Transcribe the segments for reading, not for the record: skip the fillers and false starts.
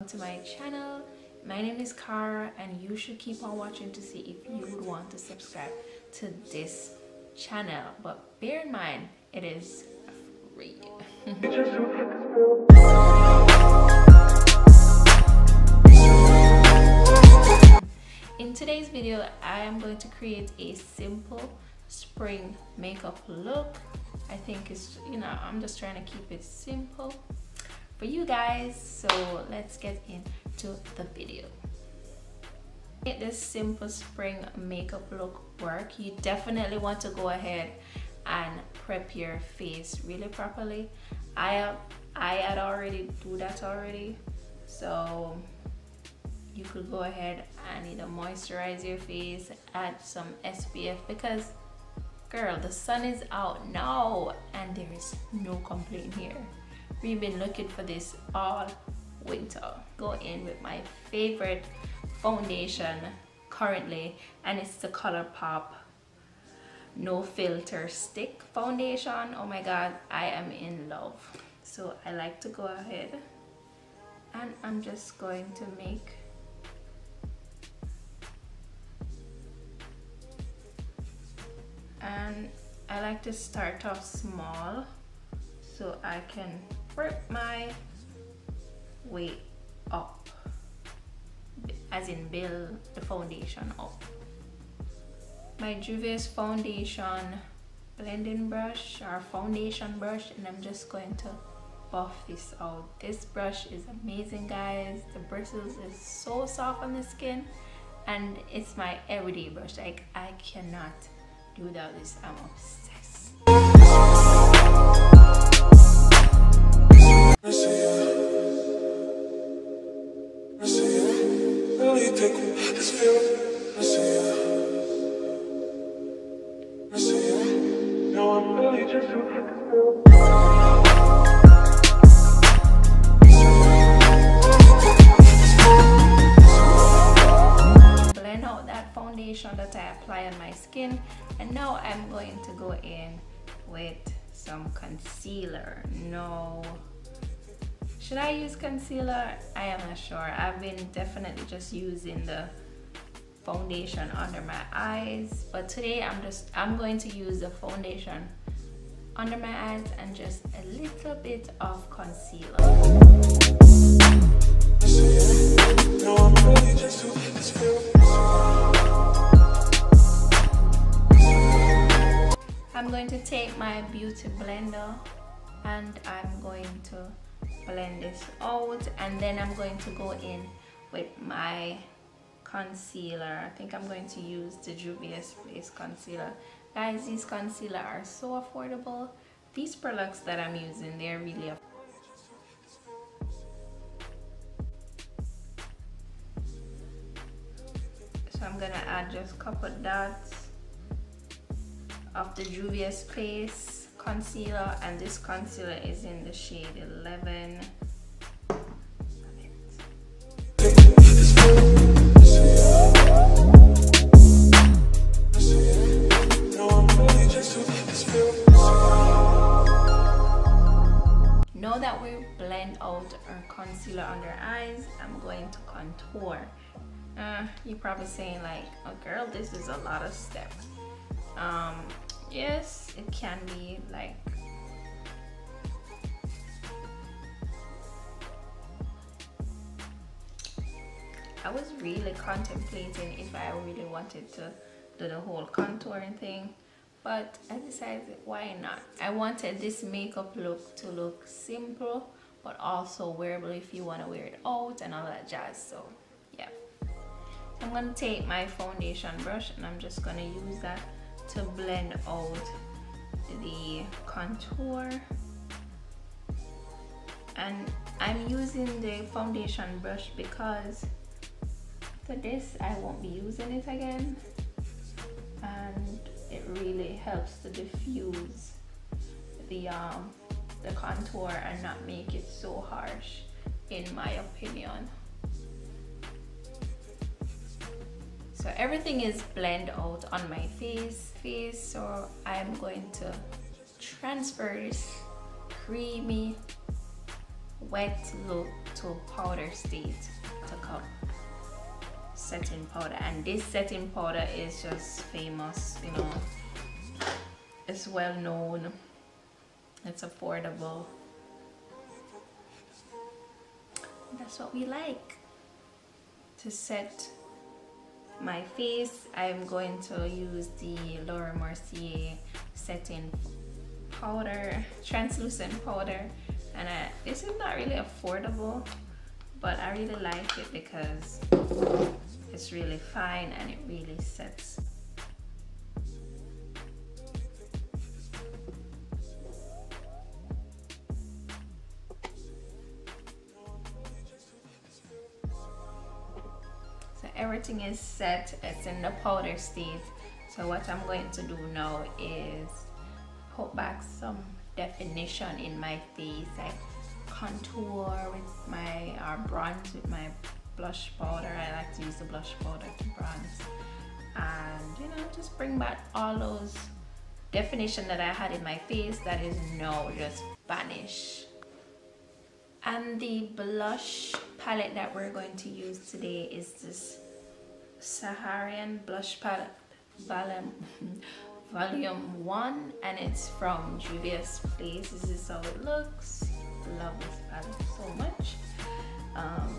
To my channel. My name is Kharah and you should keep on watching to see if you would want to subscribe to this channel, but bear in mind it is free. In today's video I am going to create a simple spring makeup look. I think it's, I'm just trying to keep it simple for you guys, so let's get into the video. To make this simple spring makeup look work, you definitely want to go ahead and prep your face really properly. I had already do that already, so you could go ahead and either moisturize your face, add some SPF, because girl, the sun is out now and there is no complaint here. We've been looking for this all winter. Go in with my favorite foundation currently, and it's the Colourpop No Filter Stick Foundation. Oh my god, I am in love. So I like to go ahead and I'm just going to make and I like to start off small so I can work my way up, as in build the foundation up. My Juvias foundation blending brush or foundation brush, and I'm just going to buff this out. This brush is amazing, guys. The bristles is so soft on the skin and it's my everyday brush. Like, I cannot do without this. I'm obsessed. Blend out that foundation that I apply on my skin, and now I'm going to go in with some concealer. No, should I use concealer? I am not sure. I've been definitely just using the foundation under my eyes, but today I'm going to use the foundation under my eyes and just a little bit of concealer. I'm going to take my beauty blender and I'm going to blend this out, and then I'm going to go in with my concealer. I think I'm going to use the Juvias Place concealer. Guys, these concealer are so affordable. These products that I'm using, they're really affordable. So I'm gonna add just a couple dots of the Juvias Place concealer, and this concealer is in the shade 11. Now that we blend out our concealer under our eyes, I'm going to contour. You're probably saying like, oh girl, this is a lot of steps. Yes, it can be. Like, I was really contemplating if I really wanted to do the whole contouring thing, but I decided why not. I wanted this makeup look to look simple but also wearable if you want to wear it out and all that jazz. So yeah, I'm going to take my foundation brush and I'm just going to use that to blend out the contour. And I'm using the foundation brush because for this I won't be using it again, and it really helps to diffuse the contour and not make it so harsh, in my opinion. So everything is blend out on my face, so I'm going to transfer this creamy wet look to powder state to cup setting powder. And this setting powder is just famous, you know, it's well known, it's affordable. That's what we like to set my face. I'm going to use the Laura Mercier setting powder, translucent powder, and this is not really affordable, but I really like it because it's really fine and it really sets. Everything is set, it's in the powder state. So what I'm going to do now is put back some definition in my face. I contour with my bronze with my blush powder. I like to use the blush powder to bronze, and you know, just bring back all those definition that I had in my face that is now just vanish. And the blush palette that we're going to use today is this Saharan blush palette volume 1, and it's from Juvias Place. This is how it looks. Love this palette so much.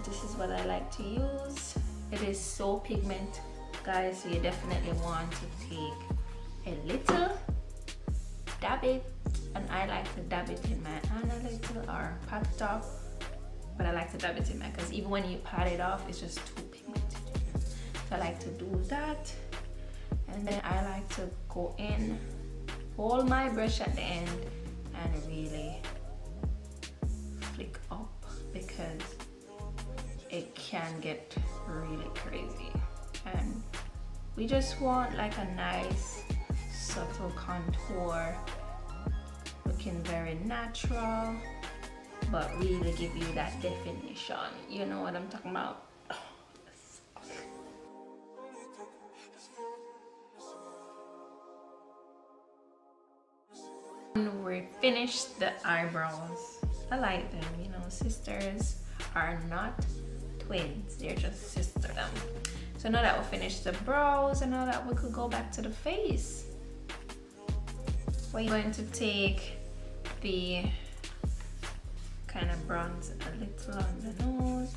This is what I like to use. It is so pigment, guys, so you definitely want to take a little, dab it, and I like to dab it in my hand a little or pat it off, but I like to dab it in my, because even when you pat it off, it's just too pigmented. So I like to do that, and then I like to go in, hold my brush at the end, and really flick up, because it can get really crazy. And we just want like a nice subtle contour, looking very natural, but really give you that definition. You know what I'm talking about? And we finished the eyebrows. I like them, you know, sisters are not twins, they're just sister them. So now that we finished the brows, and now that we could go back to the face, we're going to take the kind of bronze a little on the nose,